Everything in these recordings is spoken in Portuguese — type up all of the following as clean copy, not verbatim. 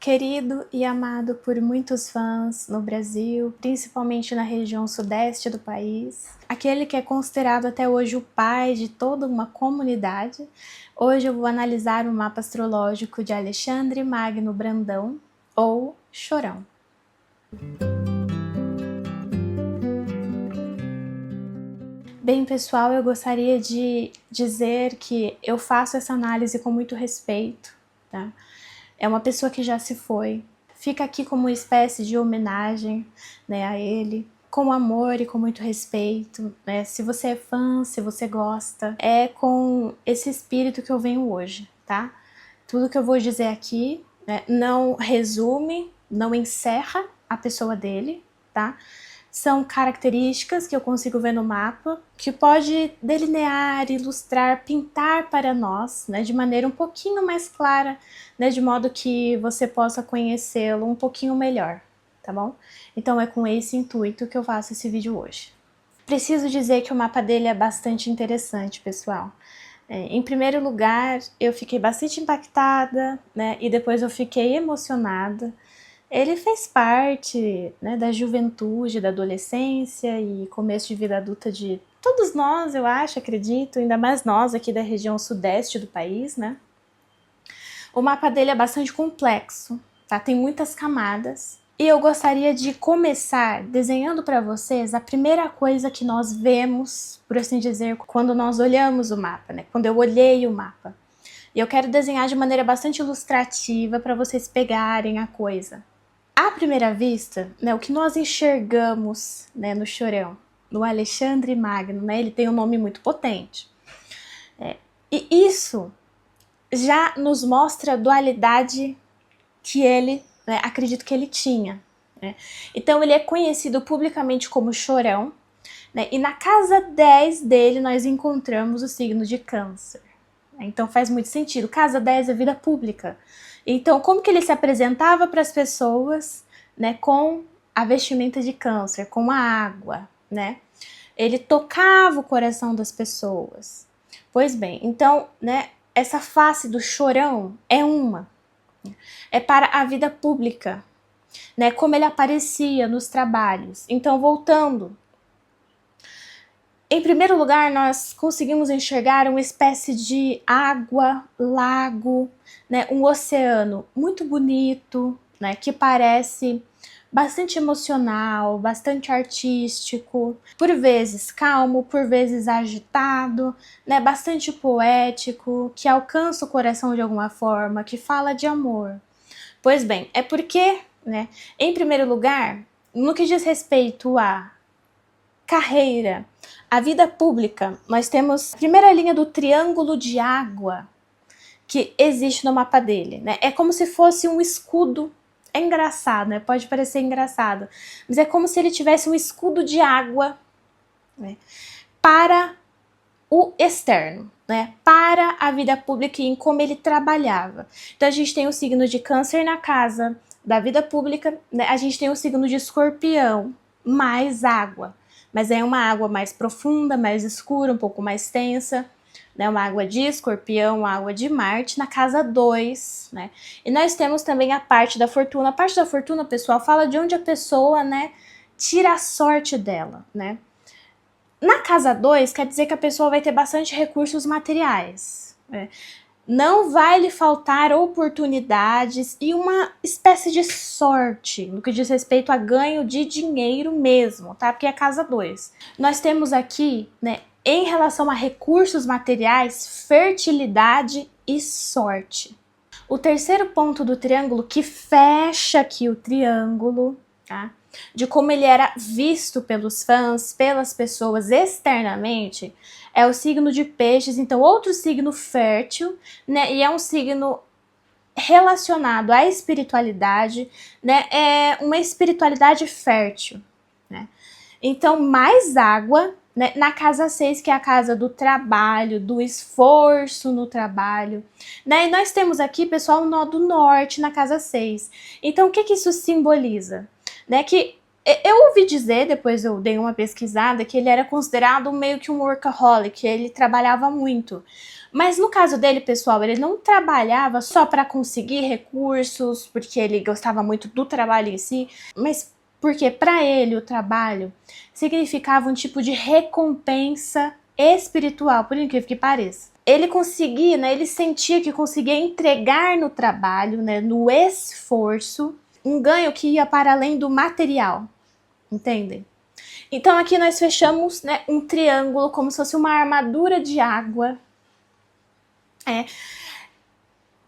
Querido e amado por muitos fãs no Brasil, principalmente na região sudeste do país, aquele que é considerado até hoje o pai de toda uma comunidade, hoje eu vou analisar o mapa astrológico de Alexandre Magno Brandão, ou Chorão. Bem, pessoal, eu gostaria de dizer que eu faço essa análise com muito respeito, tá? É uma pessoa que já se foi, fica aqui como uma espécie de homenagem, né, a ele, com amor e com muito respeito, né? Se você é fã, se você gosta, é com esse espírito que eu venho hoje, tá? Tudo que eu vou dizer aqui, né, não resume, não encerra a pessoa dele, tá? São características que eu consigo ver no mapa, que pode delinear, ilustrar, pintar para nós, né, de maneira um pouquinho mais clara, né, de modo que você possa conhecê-lo um pouquinho melhor, tá bom? Então é com esse intuito que eu faço esse vídeo hoje. Preciso dizer que o mapa dele é bastante interessante, pessoal. Em primeiro lugar, eu fiquei bastante impactada, né, e depois eu fiquei emocionada. Ele fez parte, né, da juventude, da adolescência e começo de vida adulta de todos nós, eu acho, acredito, ainda mais nós aqui da região sudeste do país, né? O mapa dele é bastante complexo, tá? Tem muitas camadas. E eu gostaria de começar desenhando para vocês a primeira coisa que nós vemos, por assim dizer, quando nós olhamos o mapa, né? Quando eu olhei o mapa. E eu quero desenhar de maneira bastante ilustrativa para vocês pegarem a coisa. À primeira vista, né, o que nós enxergamos, né, no Chorão, no Alexandre Magno, né, ele tem um nome muito potente. E isso já nos mostra a dualidade que ele, né, acredito que ele tinha. Né? Então ele é conhecido publicamente como Chorão, né, e na casa 10 dele nós encontramos o signo de Câncer. Então faz muito sentido. Casa 10 é vida pública. Então, como que ele se apresentava para as pessoas, né, com a vestimenta de Câncer, com a água, né? Ele tocava o coração das pessoas. Pois bem, então, né, essa face do Chorão é uma. É para a vida pública, né, como ele aparecia nos trabalhos. Então, voltando. Em primeiro lugar, nós conseguimos enxergar uma espécie de água, lago, né, um oceano muito bonito, né, que parece bastante emocional, bastante artístico, por vezes calmo, por vezes agitado, né, bastante poético, que alcança o coração de alguma forma, que fala de amor. Pois bem, é porque, né, em primeiro lugar, no que diz respeito a carreira, a vida pública, nós temos a primeira linha do triângulo de água que existe no mapa dele, né? É como se fosse um escudo. É engraçado, né? Pode parecer engraçado, mas é como se ele tivesse um escudo de água, né, para o externo, né? Para a vida pública e em como ele trabalhava. Então a gente tem o signo de Câncer na casa da vida pública, né? A gente tem o signo de Escorpião, mais água. Mas é uma água mais profunda, mais escura, um pouco mais tensa, né? Uma água de Escorpião, uma água de Marte na casa 2, né? E nós temos também a parte da fortuna. A parte da fortuna, pessoal, fala de onde a pessoa, né, tira a sorte dela, né? Na casa 2, quer dizer que a pessoa vai ter bastante recursos materiais, né? Não vai lhe faltar oportunidades e uma espécie de sorte no que diz respeito a ganho de dinheiro mesmo, tá? Porque é casa 2. Nós temos aqui, né, em relação a recursos materiais, fertilidade e sorte. O terceiro ponto do triângulo, que fecha aqui o triângulo, tá? De como ele era visto pelos fãs, pelas pessoas externamente, é o signo de Peixes, então outro signo fértil, né? E é um signo relacionado à espiritualidade, né? É uma espiritualidade fértil, né? Então, mais água, né, na casa 6, que é a casa do trabalho, do esforço no trabalho, né? E nós temos aqui, pessoal, o nó do norte na casa 6. Então, o que que isso simboliza? Né, que eu ouvi dizer, depois eu dei uma pesquisada, que ele era considerado meio que um workaholic, ele trabalhava muito. Mas no caso dele, pessoal, ele não trabalhava só para conseguir recursos, porque ele gostava muito do trabalho em si, mas porque para ele o trabalho significava um tipo de recompensa espiritual, por incrível que pareça. Ele conseguia, né, ele sentia que conseguia entregar no trabalho, né, no esforço, um ganho que ia para além do material, entendem? Então aqui nós fechamos, né, um triângulo como se fosse uma armadura de água,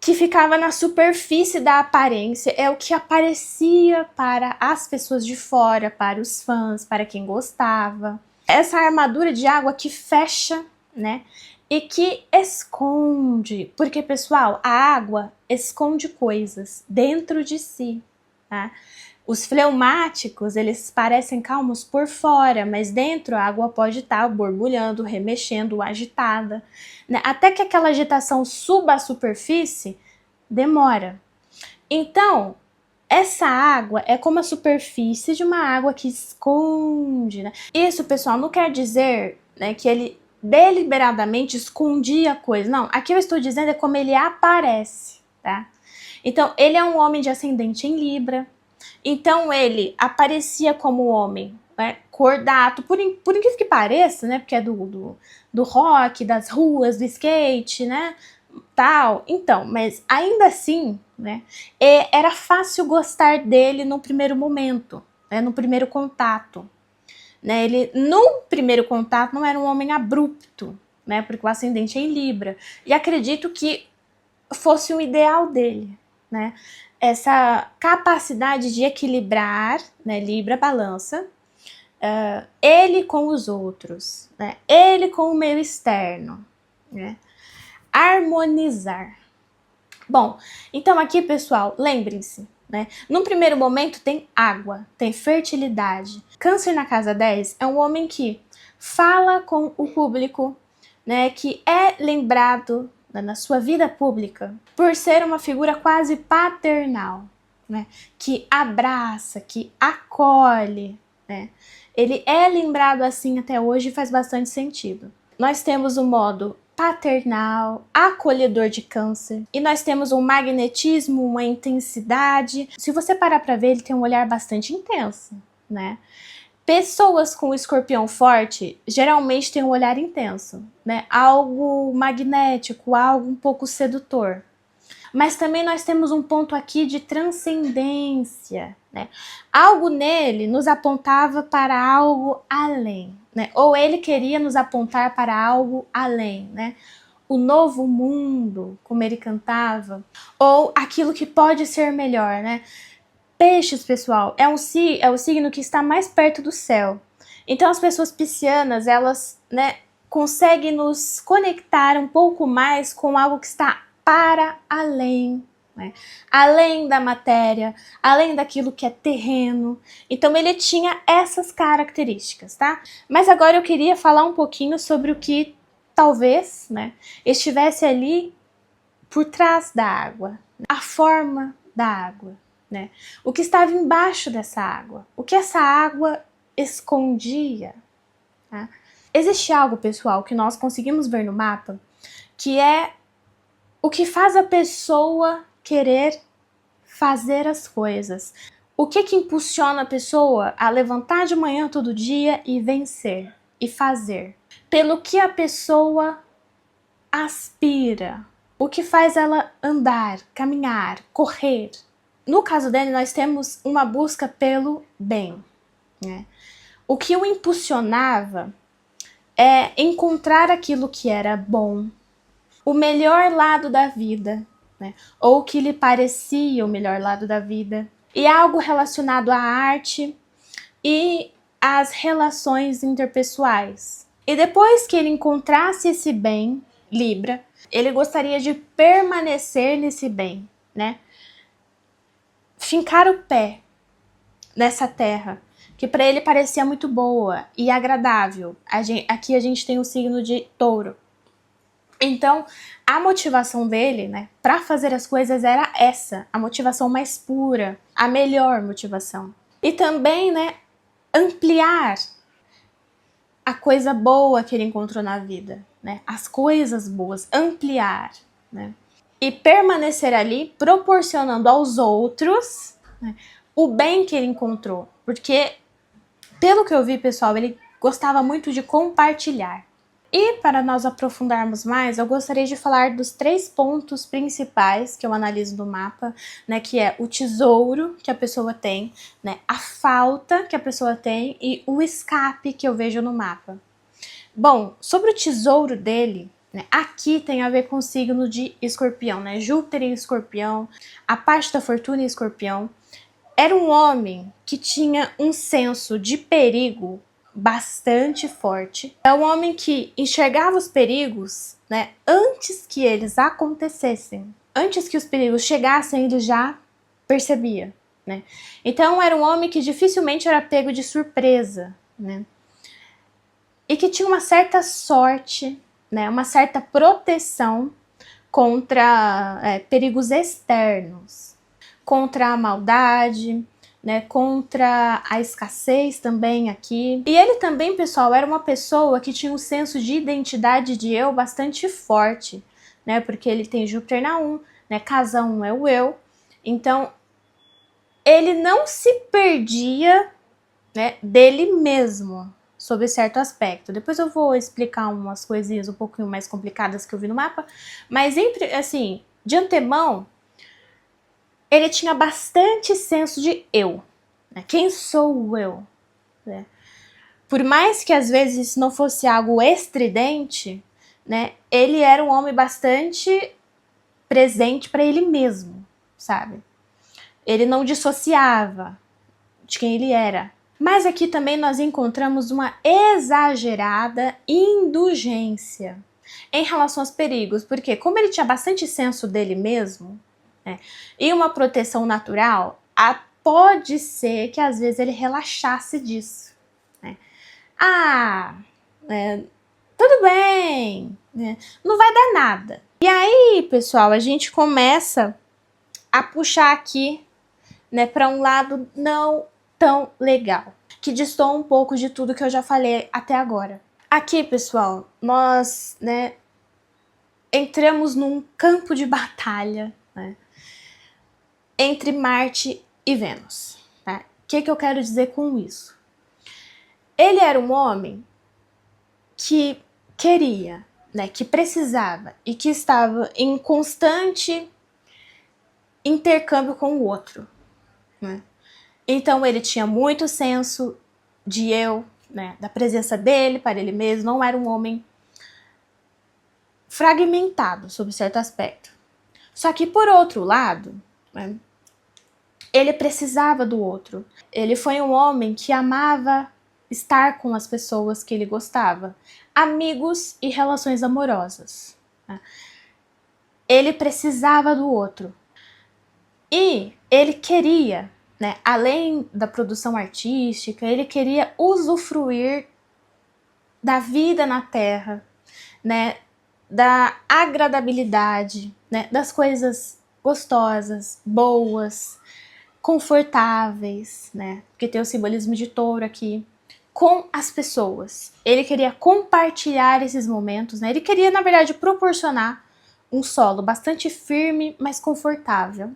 que ficava na superfície da aparência, é o que aparecia para as pessoas de fora, para os fãs, para quem gostava. Essa armadura de água que fecha, né, e que esconde, porque, pessoal, a água esconde coisas dentro de si, tá? Os fleumáticos, eles parecem calmos por fora, mas dentro a água pode estar borbulhando, remexendo, agitada, né? Até que aquela agitação suba à superfície, demora. Então, essa água é como a superfície de uma água que esconde, né? Isso, pessoal, não quer dizer, né, que ele deliberadamente escondia a coisa. Não, aqui eu estou dizendo é como ele aparece, tá? Então, ele é um homem de ascendente em Libra. Então, ele aparecia como homem, né, cordato, por incrível que pareça, né, porque é do rock, das ruas, do skate, né, tal. Então, mas ainda assim, né, era fácil gostar dele no primeiro momento, né, no primeiro contato. Né, ele, no primeiro contato, não era um homem abrupto, né, porque o ascendente é em Libra. E acredito que fosse o ideal dele, né, essa capacidade de equilibrar, né, Libra, balança, ele com os outros, né, ele com o meio externo, né, harmonizar. Bom, então aqui, pessoal, lembrem-se, né, num primeiro momento tem água, tem fertilidade. Câncer na casa 10 é um homem que fala com o público, né, que é lembrado na sua vida pública por ser uma figura quase paternal, né, que abraça, que acolhe, né. Ele é lembrado assim até hoje e faz bastante sentido. Nós temos o modo paternal, acolhedor de Câncer, e nós temos um magnetismo, uma intensidade. Se você parar para ver, ele tem um olhar bastante intenso, né? Pessoas com escorpião forte geralmente têm um olhar intenso, né? Algo magnético, algo um pouco sedutor. Mas também nós temos um ponto aqui de transcendência, né? Algo nele nos apontava para algo além, né? Ou ele queria nos apontar para algo além, né? O novo mundo, como ele cantava, ou aquilo que pode ser melhor, né? Peixes, pessoal, é o signo que está mais perto do céu. Então as pessoas piscianas, elas, né, conseguem nos conectar um pouco mais com algo que está para além, né? Além da matéria, além daquilo que é terreno. Então ele tinha essas características, tá? Mas agora eu queria falar um pouquinho sobre o que talvez, né, estivesse ali por trás da água, a forma da água, né? O que estava embaixo dessa água, o que essa água escondia, tá? Existe algo, pessoal, que nós conseguimos ver no mapa, que é o que faz a pessoa querer fazer as coisas. O que impulsiona a pessoa a levantar de manhã todo dia e vencer e fazer? Pelo que a pessoa aspira. O que faz ela andar, caminhar, correr. No caso dele, nós temos uma busca pelo bem, né? O que o impulsionava é encontrar aquilo que era bom, o melhor lado da vida, né? Ou o que lhe parecia o melhor lado da vida. E algo relacionado à arte e às relações interpessoais. E depois que ele encontrasse esse bem, Libra, ele gostaria de permanecer nesse bem, né? Fincar o pé nessa terra, que para ele parecia muito boa e agradável. Aqui a gente tem o signo de Touro. Então, a motivação dele, né, para fazer as coisas era essa, a motivação mais pura, a melhor motivação. E também, né, ampliar a coisa boa que ele encontrou na vida. né? As coisas boas, ampliar, né? E permanecer ali proporcionando aos outros, né, o bem que ele encontrou. Porque, pelo que eu vi, pessoal, ele gostava muito de compartilhar. E para nós aprofundarmos mais, eu gostaria de falar dos 3 pontos principais que eu analiso no mapa, né, que é o tesouro que a pessoa tem, né, a falta que a pessoa tem e o escape que eu vejo no mapa. Bom, sobre o tesouro dele, né, aqui tem a ver com o signo de Escorpião, né, Júpiter em Escorpião, a parte da fortuna em Escorpião. Era um homem que tinha um senso de perigo bastante forte. É um homem que enxergava os perigos, né, antes que eles acontecessem. Antes que os perigos chegassem, ele já percebia, né? Então era um homem que dificilmente era pego de surpresa, né? E que tinha uma certa sorte, né, uma certa proteção contra perigos externos, contra a maldade, né, contra a escassez também aqui. E ele também, pessoal, era uma pessoa que tinha um senso de identidade de eu bastante forte, né, porque ele tem Júpiter na 1, né, casa 1 é o eu. Então, ele não se perdia, né, dele mesmo, sob certo aspecto. Depois eu vou explicar umas coisinhas um pouquinho mais complicadas que eu vi no mapa, mas assim, de antemão, ele tinha bastante senso de eu, né? Quem sou eu? Né? Por mais que às vezes isso não fosse algo estridente, né, ele era um homem bastante presente para ele mesmo, sabe? Ele não dissociava de quem ele era. Mas aqui também nós encontramos uma exagerada indulgência em relação aos perigos, porque como ele tinha bastante senso dele mesmo, né, e uma proteção natural, pode ser que às vezes ele relaxasse disso. Né? Tudo bem, né, não vai dar nada. E aí, pessoal, a gente começa a puxar aqui, né, para um lado não tão legal, que destoa um pouco de tudo que eu já falei até agora. Aqui, pessoal, nós, né, entramos num campo de batalha, né, entre Marte e Vênus. Tá? O que eu quero dizer com isso? Ele era um homem que queria, né, que precisava e que estava em constante intercâmbio com o outro. Né? Então ele tinha muito senso de eu, né, da presença dele para ele mesmo, não era um homem fragmentado sob certo aspecto. Só que por outro lado, né, ele precisava do outro. Ele foi um homem que amava estar com as pessoas que ele gostava, amigos e relações amorosas. Né? Ele precisava do outro. E ele queria, né, além da produção artística, ele queria usufruir da vida na Terra, né, da agradabilidade, né, das coisas gostosas, boas, confortáveis, né, porque tem o simbolismo de touro aqui, com as pessoas. Ele queria compartilhar esses momentos, né, ele queria, na verdade, proporcionar um solo bastante firme, mas confortável,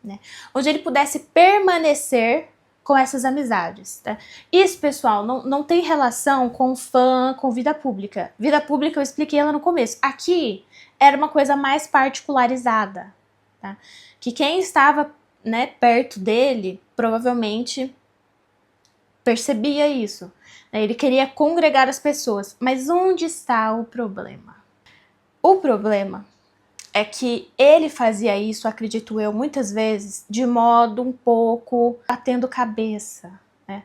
né, onde ele pudesse permanecer com essas amizades. Tá? Isso, pessoal, não tem relação com fã, com vida pública. Vida pública eu expliquei ela no começo. Aqui era uma coisa mais particularizada. Tá? Que quem estava, né, perto dele provavelmente percebia isso. Né? Ele queria congregar as pessoas. Mas onde está o problema? O problema é que ele fazia isso, acredito eu, muitas vezes, de modo um pouco batendo cabeça, né?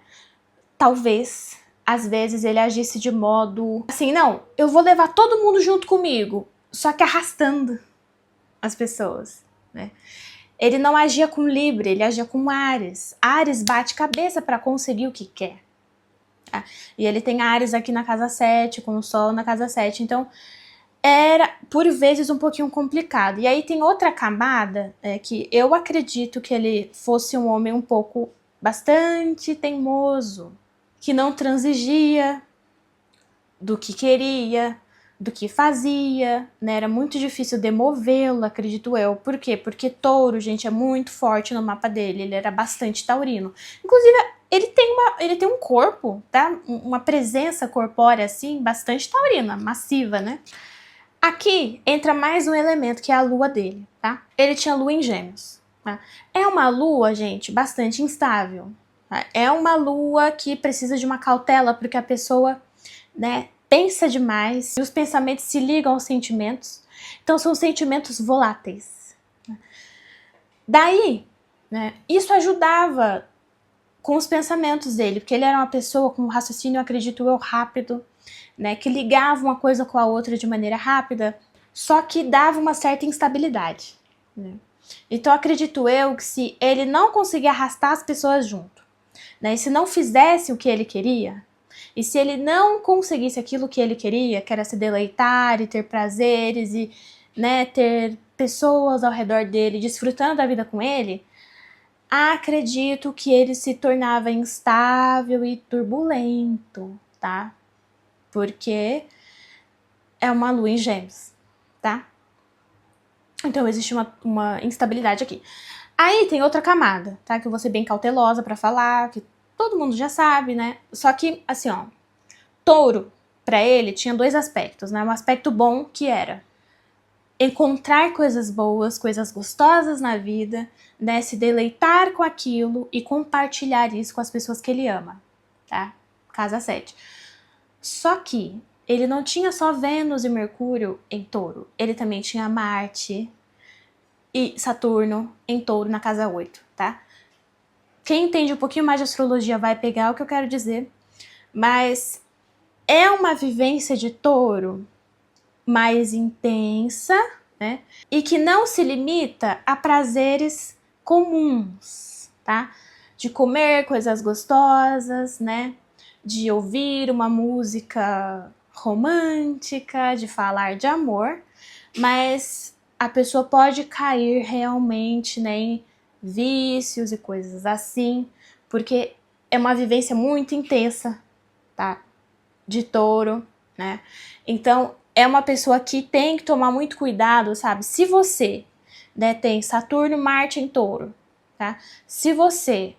Talvez, às vezes, ele agisse de modo assim, não, eu vou levar todo mundo junto comigo, só que arrastando as pessoas, né? Ele não agia com Libra, ele agia com Áries. Áries bate cabeça para conseguir o que quer. Tá? E ele tem Áries aqui na casa 7, com o Sol na casa 7, então era, por vezes, um pouquinho complicado. E aí tem outra camada, que eu acredito que ele fosse um homem um pouco bastante teimoso, que não transigia do que queria, do que fazia, né? Era muito difícil demovê-lo, acredito eu. Por quê? Porque touro, gente, é muito forte no mapa dele, ele era bastante taurino. Inclusive, ele tem um corpo, tá? Uma presença corpórea, assim, bastante taurina, massiva, né? Aqui entra mais um elemento, que é a lua dele, tá? Ele tinha lua em Gêmeos, tá? É uma lua, gente, bastante instável, tá? É uma lua que precisa de uma cautela, porque a pessoa, né, pensa demais e os pensamentos se ligam aos sentimentos. Então são sentimentos voláteis. Daí, né, isso ajudava com os pensamentos dele, porque ele era uma pessoa com um raciocínio, acredito eu, rápido, né, que ligava uma coisa com a outra de maneira rápida, só que dava uma certa instabilidade, né? Então acredito eu que se ele não conseguir arrastar as pessoas junto, né, e se não fizesse o que ele queria, e se ele não conseguisse aquilo que ele queria, que era se deleitar e ter prazeres e, né, ter pessoas ao redor dele desfrutando da vida com ele, acredito que ele se tornava instável e turbulento, tá? Porque é uma lua em Gêmeos, tá? Então existe uma instabilidade aqui. Aí tem outra camada, tá? Que eu vou ser bem cautelosa pra falar, que todo mundo já sabe, né? Só que, assim, ó, touro, pra ele, tinha dois aspectos, né? Um aspecto bom, que era encontrar coisas boas, coisas gostosas na vida, né? Se deleitar com aquilo e compartilhar isso com as pessoas que ele ama, tá? Casa 7. Só que ele não tinha só Vênus e Mercúrio em touro, ele também tinha Marte e Saturno em touro na casa 8, tá? Quem entende um pouquinho mais de astrologia vai pegar o que eu quero dizer, mas é uma vivência de touro mais intensa, né? E que não se limita a prazeres comuns, tá? De comer coisas gostosas, né? De ouvir uma música romântica, de falar de amor, mas a pessoa pode cair realmente, né, em vícios e coisas assim, porque é uma vivência muito intensa, tá? De touro, né? Então, é uma pessoa que tem que tomar muito cuidado, sabe? Se você, né, tem Saturno, Marte em touro, tá? Se você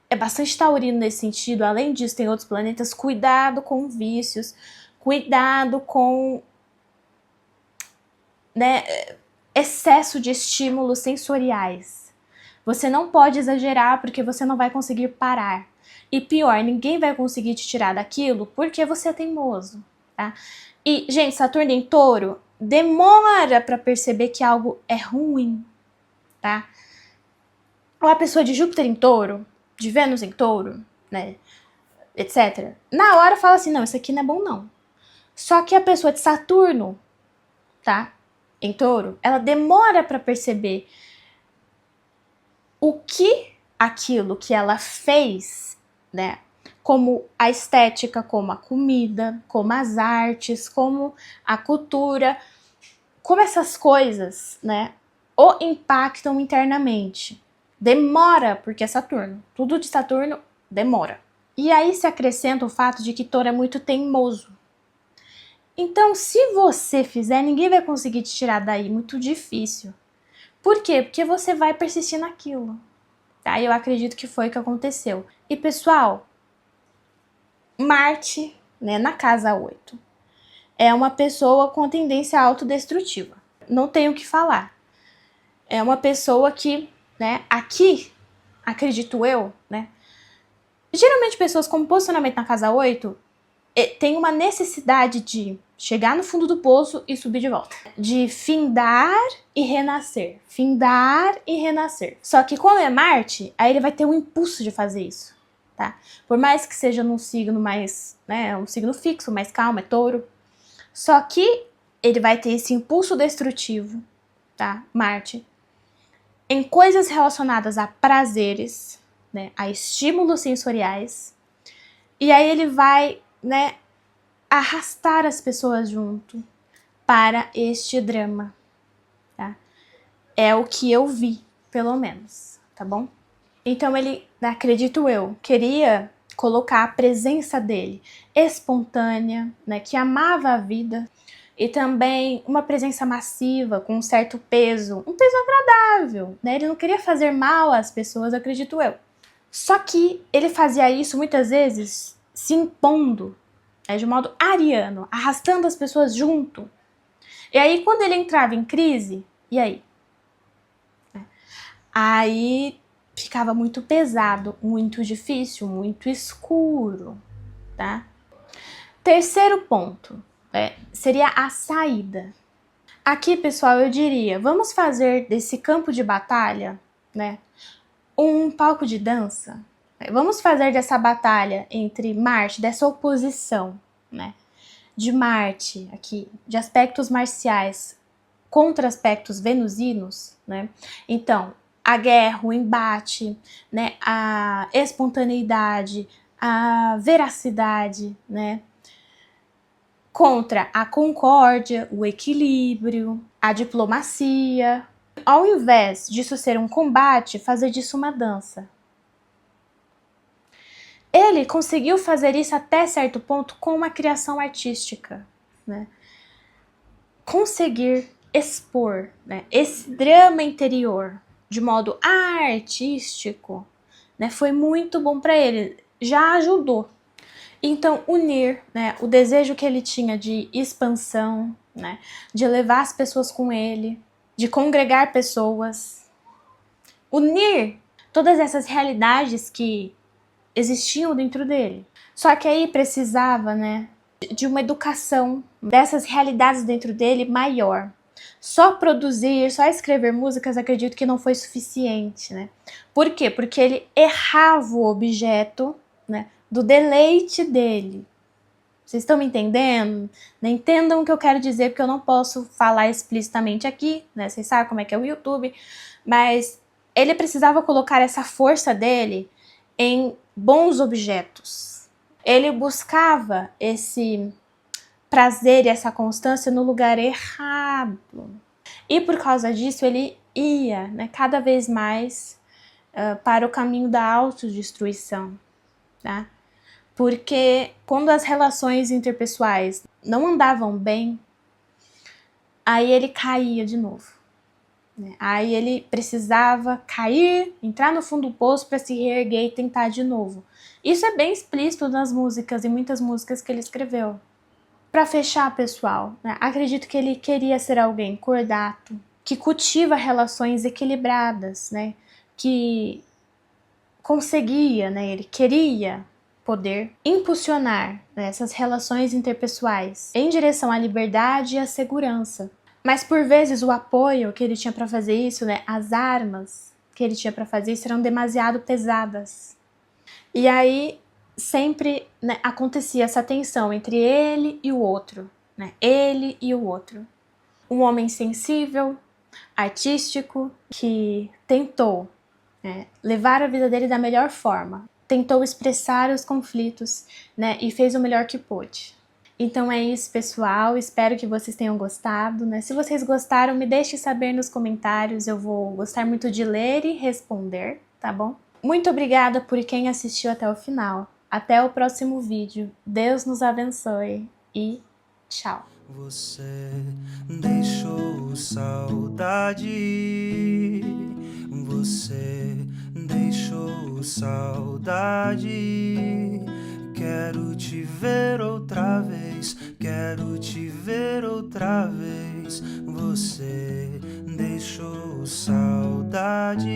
é bastante taurino nesse sentido, além disso tem outros planetas, cuidado com vícios, cuidado com, né, excesso de estímulos sensoriais. Você não pode exagerar porque você não vai conseguir parar. E pior, ninguém vai conseguir te tirar daquilo porque você é teimoso, tá? E, gente, Saturno em touro demora para perceber que algo é ruim, tá? Ou a pessoa de Júpiter em touro, de Vênus em touro, né, etc. Na hora fala assim, não, isso aqui não é bom não. Só que a pessoa de Saturno, tá, em touro, ela demora para perceber o que aquilo que ela fez, né, como a estética, como a comida, como as artes, como a cultura, como essas coisas, né, o impactam internamente. Demora, porque é Saturno. Tudo de Saturno demora. E aí se acrescenta o fato de que touro é muito teimoso. Então, se você fizer, ninguém vai conseguir te tirar daí, muito difícil. Por quê? Porque você vai persistir naquilo. Tá? Eu acredito que foi o que aconteceu. E pessoal, Marte, né, na casa 8, é uma pessoa com tendência autodestrutiva. Não tenho o que falar. É uma pessoa que, né, aqui, acredito eu, né, geralmente pessoas com posicionamento na casa 8 tem uma necessidade de chegar no fundo do poço e subir de volta. De findar e renascer. Findar e renascer. Só que como é Marte, aí ele vai ter um impulso de fazer isso, tá? Por mais que seja num signo mais, né, um signo fixo, mais calmo, é touro. Só que ele vai ter esse impulso destrutivo, tá? Marte. Em coisas relacionadas a prazeres, né, a estímulos sensoriais. E aí ele vai, né, arrastar as pessoas junto para este drama, tá? É o que eu vi, pelo menos, tá bom? Então ele, acredito eu, queria colocar a presença dele espontânea, né, que amava a vida, e também uma presença massiva, com um certo peso, um peso agradável, né? Ele não queria fazer mal às pessoas, acredito eu. Só que ele fazia isso muitas vezes se impondo, né, de modo ariano, arrastando as pessoas junto. E aí, quando ele entrava em crise, e aí? Aí ficava muito pesado, muito difícil, muito escuro, tá? Terceiro ponto, seria a saída. Aqui, pessoal, eu diria, vamos fazer desse campo de batalha, né, um palco de dança. Vamos fazer dessa batalha entre Marte, dessa oposição, né, de Marte, aqui, de aspectos marciais contra aspectos venusinos, né? Então, a guerra, o embate, né, a espontaneidade, a veracidade, né, contra a concórdia, o equilíbrio, a diplomacia. Ao invés disso ser um combate, fazer disso uma dança. Ele conseguiu fazer isso até certo ponto com uma criação artística, né? Conseguir expor, né, esse drama interior de modo artístico, né, foi muito bom para ele, já ajudou. Então, unir, né, o desejo que ele tinha de expansão, né, de levar as pessoas com ele, de congregar pessoas, unir todas essas realidades que existiam dentro dele. Só que aí precisava, né, de uma educação dessas realidades dentro dele maior. Só produzir, só escrever músicas, acredito que não foi suficiente, né? Por quê? Porque ele errava o objeto, né, do deleite dele. Vocês estão me entendendo? Entendam o que eu quero dizer, porque eu não posso falar explicitamente aqui, né? Vocês sabem como é que é o YouTube, mas ele precisava colocar essa força dele em bons objetos. Ele buscava esse prazer e essa constância no lugar errado. E por causa disso ele ia, né, cada vez mais para o caminho da autodestruição, tá? Porque quando as relações interpessoais não andavam bem, aí ele caía de novo. Né? Aí ele precisava cair, entrar no fundo do poço para se reerguer e tentar de novo. Isso é bem explícito nas músicas, em muitas músicas que ele escreveu. Para fechar, pessoal, né, acredito que ele queria ser alguém cordato, que cultiva relações equilibradas, né, que conseguia, né, ele queria poder impulsionar, né, essas relações interpessoais em direção à liberdade e à segurança. Mas por vezes o apoio que ele tinha para fazer isso, né, as armas que ele tinha para fazer isso eram demasiado pesadas. E aí sempre, né, acontecia essa tensão entre ele e o outro, né? Ele e o outro. Um homem sensível, artístico, que tentou, né, levar a vida dele da melhor forma, tentou expressar os conflitos, né, e fez o melhor que pôde. Então é isso, pessoal, espero que vocês tenham gostado, né? Se vocês gostaram, me deixem saber nos comentários, eu vou gostar muito de ler e responder, tá bom? Muito obrigada por quem assistiu até o final. Até o próximo vídeo. Deus nos abençoe e tchau. Você deixou saudade, você deixou saudade. Quero te ver outra vez, quero te ver outra vez. Você deixou saudade.